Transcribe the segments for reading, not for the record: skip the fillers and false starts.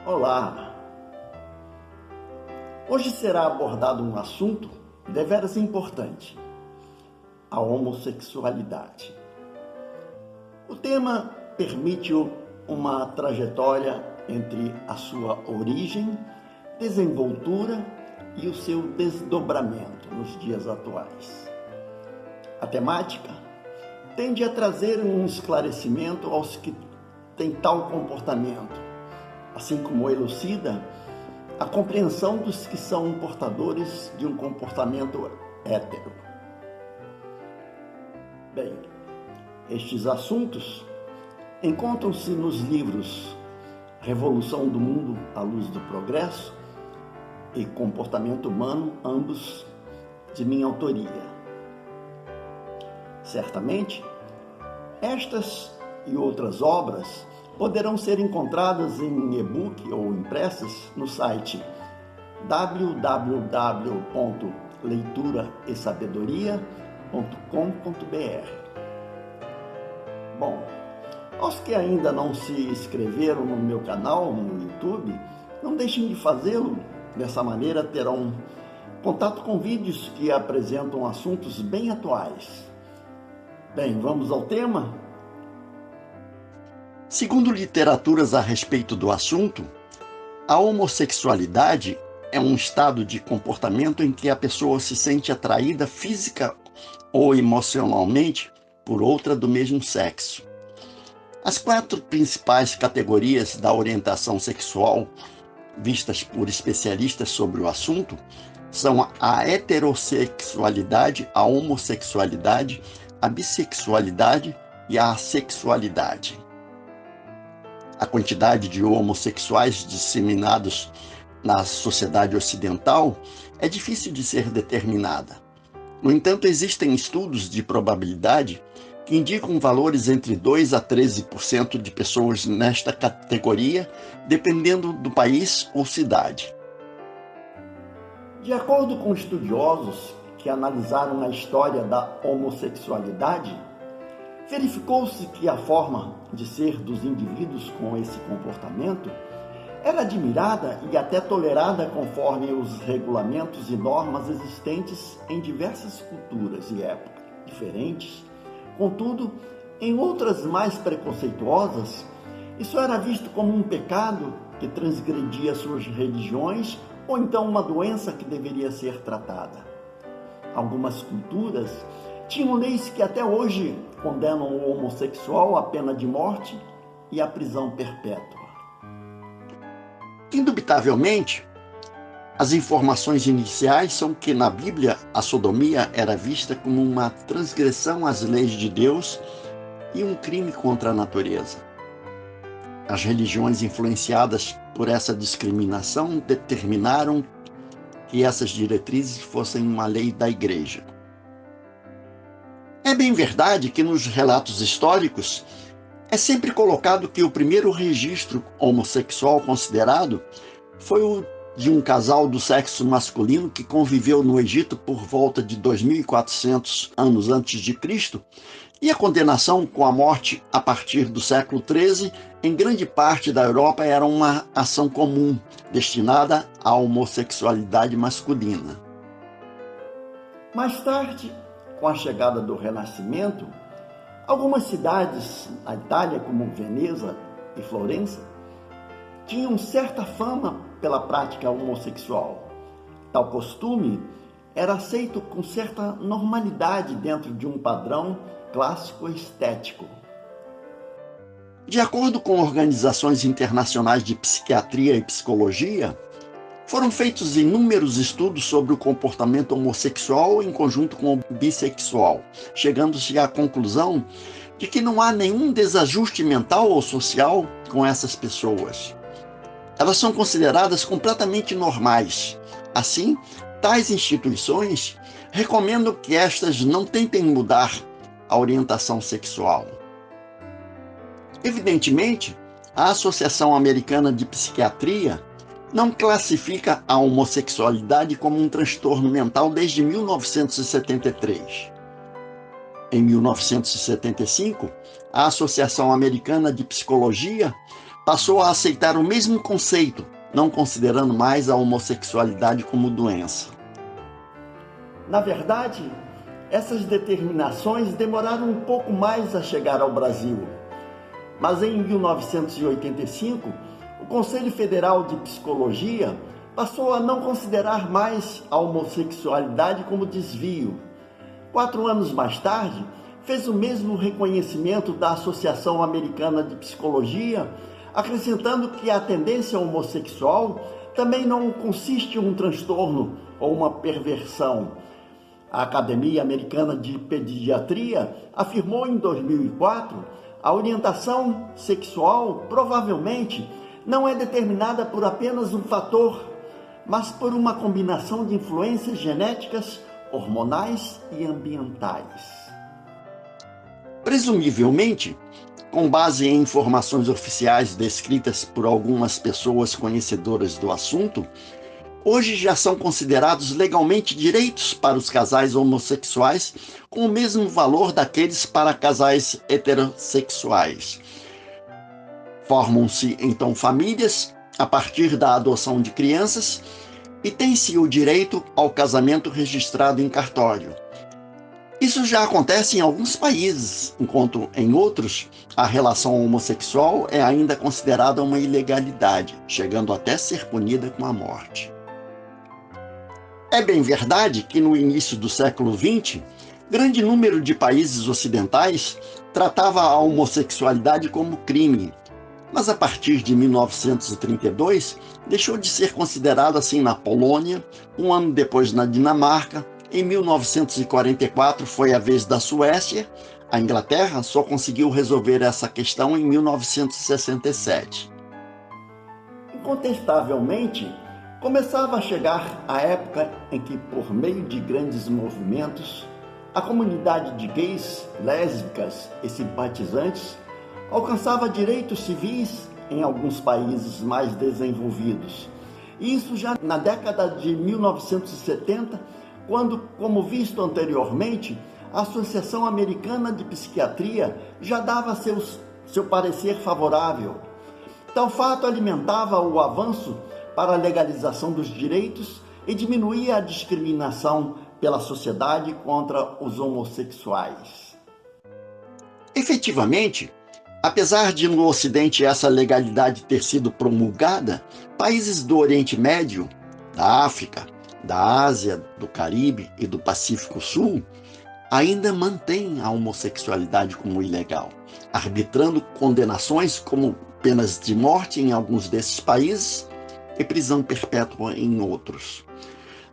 Olá! Hoje será abordado um assunto deveras importante: a homossexualidade. O tema permite uma trajetória entre a sua origem, desenvoltura e o seu desdobramento nos dias atuais. A temática tende a trazer um esclarecimento aos que têm tal comportamento, assim como elucida a compreensão dos que são portadores de um comportamento hétero. Bem, estes assuntos encontram-se nos livros Revolução do Mundo à Luz do Progresso e Comportamento Humano, ambos de minha autoria. Certamente, estas e outras obras poderão ser encontradas em e-book ou impressas no site www.leituraesabedoria.com.br. Bom, aos que ainda não se inscreveram no meu canal no YouTube, não deixem de fazê-lo. Dessa maneira terão contato com vídeos que apresentam assuntos bem atuais. Bem, vamos ao tema? Segundo literaturas a respeito do assunto, a homossexualidade é um estado de comportamento em que a pessoa se sente atraída física ou emocionalmente por outra do mesmo sexo. As 4 principais categorias da orientação sexual, vistas por especialistas sobre o assunto, são a heterossexualidade, a homossexualidade, a bissexualidade e a assexualidade. A quantidade de homossexuais disseminados na sociedade ocidental é difícil de ser determinada. No entanto, existem estudos de probabilidade que indicam valores entre 2 a 13% de pessoas nesta categoria, dependendo do país ou cidade. De acordo com estudiosos que analisaram a história da homossexualidade, verificou-se que a forma de ser dos indivíduos com esse comportamento era admirada e até tolerada conforme os regulamentos e normas existentes em diversas culturas e épocas diferentes. Contudo, em outras mais preconceituosas, isso era visto como um pecado que transgredia suas religiões ou então uma doença que deveria ser tratada. Algumas culturas tinham leis que até hoje condenam o homossexual à pena de morte e à prisão perpétua. Indubitavelmente, as informações iniciais são que na Bíblia a sodomia era vista como uma transgressão às leis de Deus e um crime contra a natureza. As religiões influenciadas por essa discriminação determinaram que essas diretrizes fossem uma lei da Igreja. É bem verdade que nos relatos históricos é sempre colocado que o primeiro registro homossexual considerado foi o de um casal do sexo masculino que conviveu no Egito por volta de 2400 anos antes de Cristo, e a condenação com a morte a partir do século XIII em grande parte da Europa era uma ação comum destinada à homossexualidade masculina. Mais tarde, com a chegada do Renascimento, algumas cidades na Itália, como Veneza e Florença, tinham certa fama pela prática homossexual. Tal costume era aceito com certa normalidade dentro de um padrão clássico estético. De acordo com organizações internacionais de psiquiatria e psicologia, foram feitos inúmeros estudos sobre o comportamento homossexual em conjunto com o bissexual, chegando-se à conclusão de que não há nenhum desajuste mental ou social com essas pessoas. Elas são consideradas completamente normais. Assim, tais instituições recomendam que estas não tentem mudar a orientação sexual. Evidentemente, a Associação Americana de Psiquiatria não classifica a homossexualidade como um transtorno mental desde 1973. Em 1975, a Associação Americana de Psicologia passou a aceitar o mesmo conceito, não considerando mais a homossexualidade como doença. Na verdade, essas determinações demoraram um pouco mais a chegar ao Brasil. Mas em 1985, o Conselho Federal de Psicologia passou a não considerar mais a homossexualidade como desvio. 4 anos mais tarde, fez o mesmo reconhecimento da Associação Americana de Psicologia, acrescentando que a tendência homossexual também não consiste em um transtorno ou uma perversão. A Academia Americana de Pediatria afirmou em 2004: a orientação sexual provavelmente não é determinada por apenas um fator, mas por uma combinação de influências genéticas, hormonais e ambientais. Presumivelmente, com base em informações oficiais descritas por algumas pessoas conhecedoras do assunto, hoje já são considerados legalmente direitos para os casais homossexuais com o mesmo valor daqueles para casais heterossexuais. Formam-se então famílias a partir da adoção de crianças e tem-se o direito ao casamento registrado em cartório. Isso já acontece em alguns países, enquanto em outros a relação homossexual é ainda considerada uma ilegalidade, chegando até ser punida com a morte. É bem verdade que no início do século XX, grande número de países ocidentais tratava a homossexualidade como crime, mas a partir de 1932 deixou de ser considerado assim na Polônia, um ano depois na Dinamarca. Em 1944 foi a vez da Suécia. A Inglaterra só conseguiu resolver essa questão em 1967. Incontestavelmente, começava a chegar a época em que, por meio de grandes movimentos, a comunidade de gays, lésbicas e simpatizantes alcançava direitos civis em alguns países mais desenvolvidos. Isso já na década de 1970, quando, como visto anteriormente, a Associação Americana de Psiquiatria já dava seu parecer favorável. Tal fato alimentava o avanço para a legalização dos direitos e diminuía a discriminação pela sociedade contra os homossexuais. Efetivamente, apesar de no Ocidente essa legalidade ter sido promulgada, países do Oriente Médio, da África, da Ásia, do Caribe e do Pacífico Sul ainda mantêm a homossexualidade como ilegal, arbitrando condenações como penas de morte em alguns desses países e prisão perpétua em outros.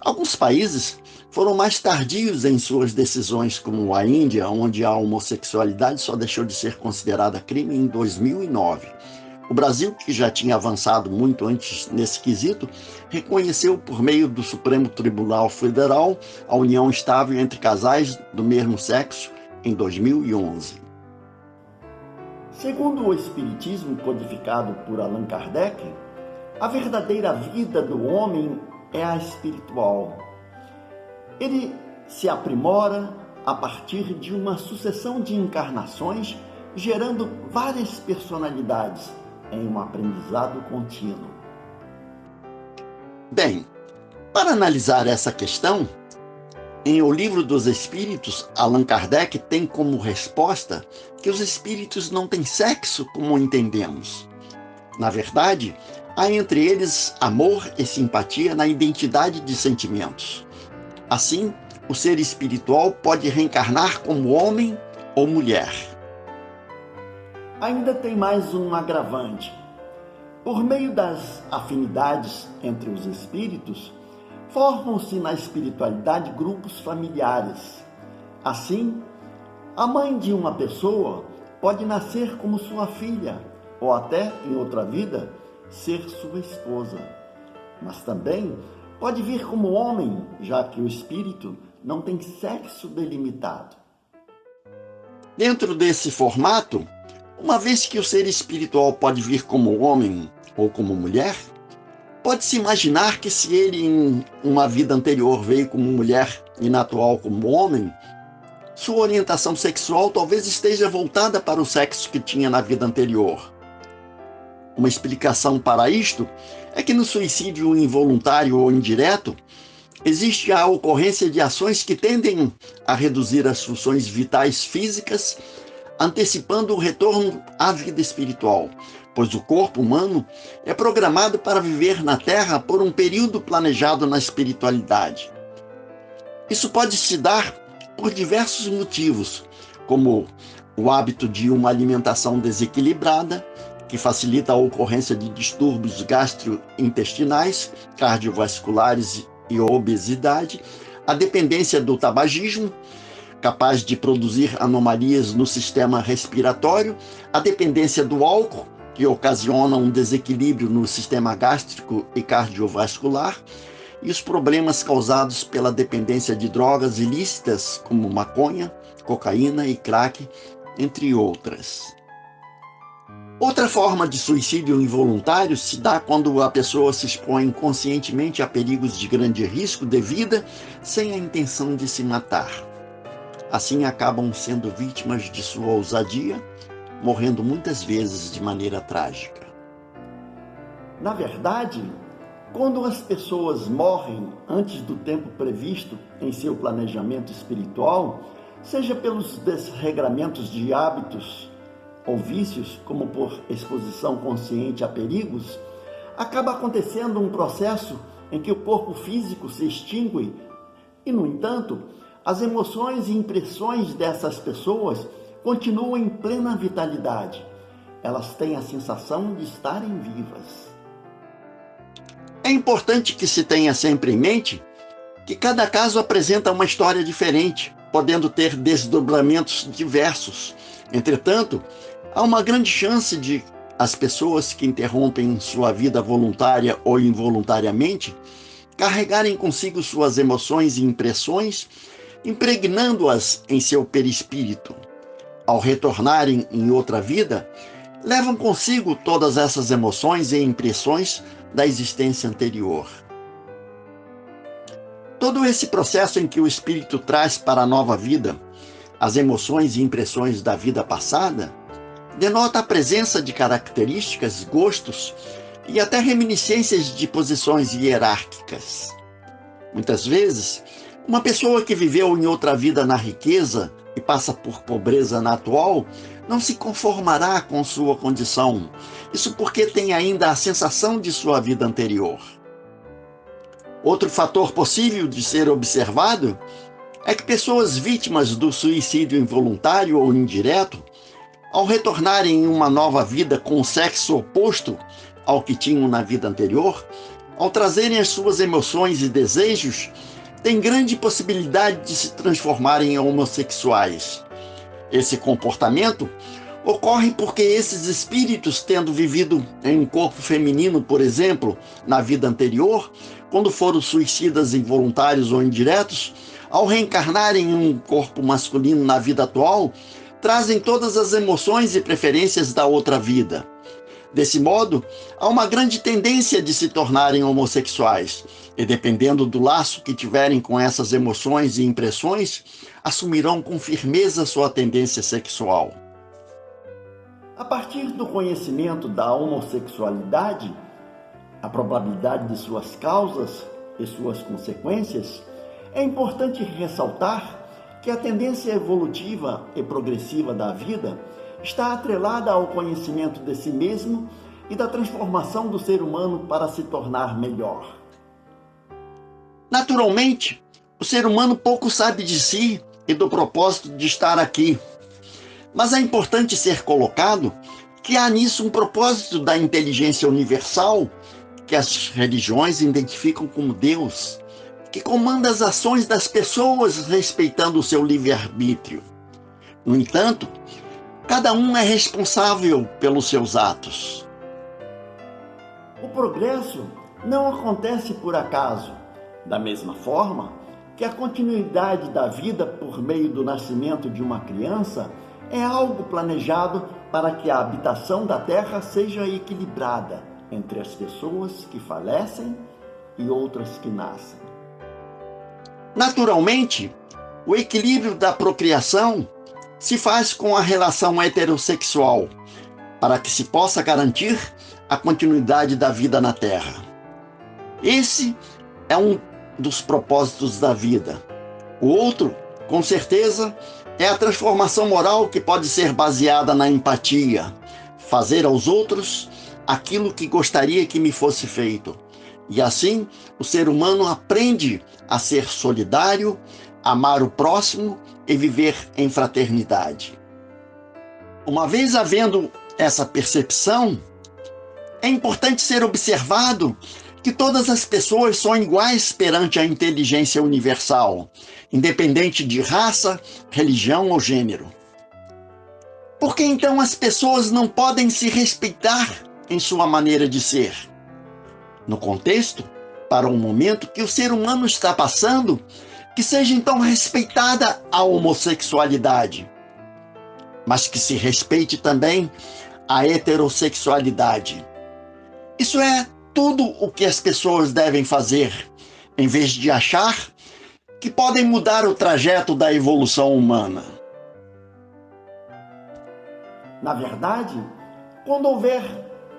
Alguns países foram mais tardios em suas decisões, como a Índia, onde a homossexualidade só deixou de ser considerada crime em 2009. O Brasil, que já tinha avançado muito antes nesse quesito, reconheceu por meio do Supremo Tribunal Federal a união estável entre casais do mesmo sexo em 2011. Segundo o Espiritismo codificado por Allan Kardec, a verdadeira vida do homem é a espiritual. Ele se aprimora a partir de uma sucessão de encarnações, gerando várias personalidades em um aprendizado contínuo. Bem, para analisar essa questão, em O Livro dos Espíritos, Allan Kardec tem como resposta que os espíritos não têm sexo como entendemos. Na verdade, há entre eles amor e simpatia na identidade de sentimentos. Assim, o ser espiritual pode reencarnar como homem ou mulher. Ainda tem mais um agravante. Por meio das afinidades entre os espíritos, formam-se na espiritualidade grupos familiares. Assim, a mãe de uma pessoa pode nascer como sua filha, ou até, em outra vida, ser sua esposa. Mas também pode vir como homem, já que o espírito não tem sexo delimitado. Dentro desse formato, uma vez que o ser espiritual pode vir como homem ou como mulher, pode-se imaginar que se ele em uma vida anterior veio como mulher e na atual como homem, sua orientação sexual talvez esteja voltada para o sexo que tinha na vida anterior. uma explicação para isto é que no suicídio involuntário ou indireto, existe a ocorrência de ações que tendem a reduzir as funções vitais físicas, antecipando o retorno à vida espiritual, pois o corpo humano é programado para viver na Terra por um período planejado na espiritualidade. Isso pode se dar por diversos motivos, como o hábito de uma alimentação desequilibrada, que facilita a ocorrência de distúrbios gastrointestinais, cardiovasculares e obesidade, a dependência do tabagismo, capaz de produzir anomalias no sistema respiratório, a dependência do álcool, que ocasiona um desequilíbrio no sistema gástrico e cardiovascular, e os problemas causados pela dependência de drogas ilícitas, como maconha, cocaína e crack, entre outras. Outra forma de suicídio involuntário se dá quando a pessoa se expõe conscientemente a perigos de grande risco de vida sem a intenção de se matar. Assim acabam sendo vítimas de sua ousadia, morrendo muitas vezes de maneira trágica. Na verdade, quando as pessoas morrem antes do tempo previsto em seu planejamento espiritual, seja pelos desregramentos de hábitos ou vícios, como por exposição consciente a perigos, acaba acontecendo um processo em que o corpo físico se extingue e, no entanto, as emoções e impressões dessas pessoas continuam em plena vitalidade. Elas têm a sensação de estarem vivas. É importante que se tenha sempre em mente que cada caso apresenta uma história diferente, podendo ter desdobramentos diversos. Entretanto, há uma grande chance de as pessoas que interrompem sua vida voluntária ou involuntariamente carregarem consigo suas emoções e impressões, impregnando-as em seu perispírito. Ao retornarem em outra vida, levam consigo todas essas emoções e impressões da existência anterior. Todo esse processo em que o espírito traz para a nova vida as emoções e impressões da vida passada denota a presença de características, gostos e até reminiscências de posições hierárquicas. Muitas vezes, uma pessoa que viveu em outra vida na riqueza e passa por pobreza na atual não se conformará com sua condição. Isso porque tem ainda a sensação de sua vida anterior. Outro fator possível de ser observado é que pessoas vítimas do suicídio involuntário ou indireto, ao retornarem em uma nova vida com o sexo oposto ao que tinham na vida anterior, ao trazerem as suas emoções e desejos, têm grande possibilidade de se transformarem em homossexuais. Esse comportamento ocorre porque esses espíritos, tendo vivido em um corpo feminino, por exemplo, na vida anterior, quando foram suicidas involuntários ou indiretos, ao reencarnarem em um corpo masculino na vida atual, trazem todas as emoções e preferências da outra vida. Desse modo, há uma grande tendência de se tornarem homossexuais, e dependendo do laço que tiverem com essas emoções e impressões, assumirão com firmeza sua tendência sexual. A partir do conhecimento da homossexualidade, a probabilidade de suas causas e suas consequências, é importante ressaltar que a tendência evolutiva e progressiva da vida está atrelada ao conhecimento de si mesmo e da transformação do ser humano para se tornar melhor. Naturalmente, o ser humano pouco sabe de si e do propósito de estar aqui. Mas é importante ser colocado que há nisso um propósito da inteligência universal que as religiões identificam como Deus, que comanda as ações das pessoas respeitando o seu livre-arbítrio. No entanto, cada um é responsável pelos seus atos. O progresso não acontece por acaso, da mesma forma que a continuidade da vida por meio do nascimento de uma criança é algo planejado para que a habitação da Terra seja equilibrada entre as pessoas que falecem e outras que nascem. Naturalmente, o equilíbrio da procriação se faz com a relação heterossexual, para que se possa garantir a continuidade da vida na Terra. Esse é um dos propósitos da vida. O outro, com certeza, é a transformação moral que pode ser baseada na empatia, fazer aos outros aquilo que gostaria que me fosse feito. E assim, o ser humano aprende a ser solidário, amar o próximo e viver em fraternidade. Uma vez havendo essa percepção, é importante ser observado que todas as pessoas são iguais perante a inteligência universal, independente de raça, religião ou gênero. Por que então as pessoas não podem se respeitar em sua maneira de ser? No contexto, para o momento que o ser humano está passando, que seja então respeitada a homossexualidade, mas que se respeite também a heterossexualidade. Isso é tudo o que as pessoas devem fazer, em vez de achar que podem mudar o trajeto da evolução humana. Na verdade, quando houver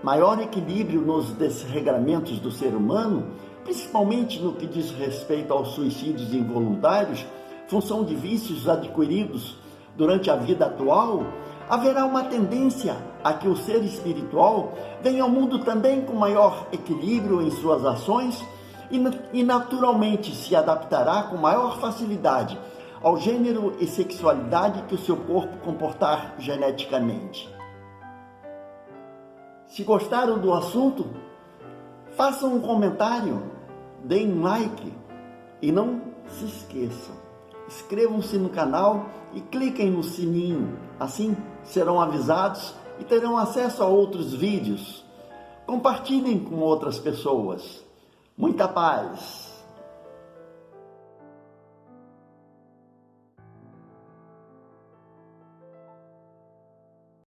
maior equilíbrio nos desregramentos do ser humano, principalmente no que diz respeito aos suicídios involuntários, função de vícios adquiridos durante a vida atual, haverá uma tendência a que o ser espiritual venha ao mundo também com maior equilíbrio em suas ações e naturalmente se adaptará com maior facilidade ao gênero e sexualidade que o seu corpo comportar geneticamente. Se gostaram do assunto, façam um comentário, deem um like e não se esqueçam, inscrevam-se no canal e cliquem no sininho, assim serão avisados e terão acesso a outros vídeos. Compartilhem com outras pessoas. Muita paz!